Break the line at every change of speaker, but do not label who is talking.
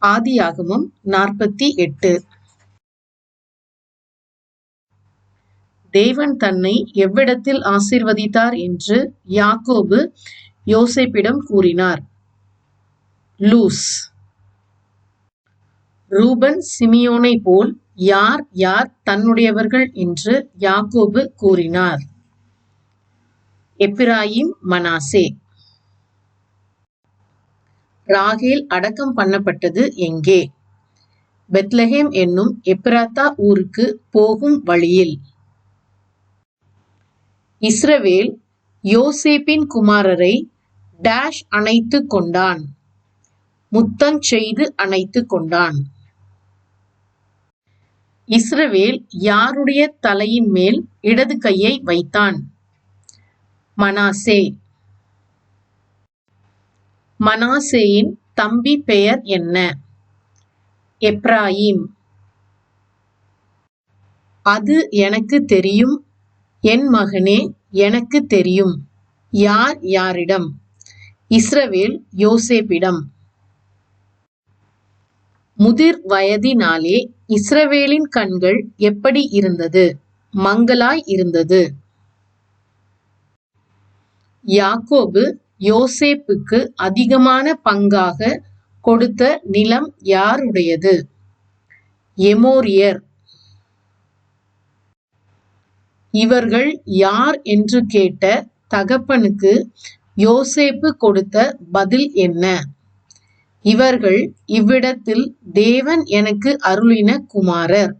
ஆதியாகமம் 48. தேவன் தன்னை எவ்விடத்தில் ஆசீர்வதித்தார் என்று யாக்கோபு யோசேப்பிடம் கூறினார். லூஸ். ரூபன் சிமியோனை போல் யார் யார் தன்னுடையவர்கள் என்று யாக்கோபு கூறினார். எப்பிராயிம், மனாசே. ராகேல் அடக்கம் பண்ணப்பட்டது எங்கே? பெத்லகேம் என்னும் எப்ராத்தா ஊருக்கு போகும் வழியில். இஸ்ரவேல் யோசேப்பின் குமாரரை டேஷ் அணைத்து கொண்டான். முத்தம் செய்து அணைத்து கொண்டான். இஸ்ரவேல் யாருடைய தலையின் மேல் இடது கையை வைத்தான்? மனாசே. மனாசேயின் தம்பி பெயர் என்ன? எப்ராயிம். அது எனக்கு தெரியும், என் மகனே, எனக்கு தெரியும். யார் யாரிடம்? இஸ்ரவேல் யோசேப்பிடம். முதிர் வயதினாலே இஸ்ரவேலின் கண்கள் எப்படி இருந்தது? மங்கலாய் இருந்தது. யாக்கோபு யோசேப்புக்கு அதிகமான பங்காக கொடுத்த நிலம் யாருடையது? எமோரியர். இவர்கள் யார் என்று கேட்ட தகப்பனுக்கு யோசேப்பு கொடுத்த பதில் என்ன? இவர்கள் இவ்விடத்தில் தேவன் எனக்கு அருளின குமாரர்.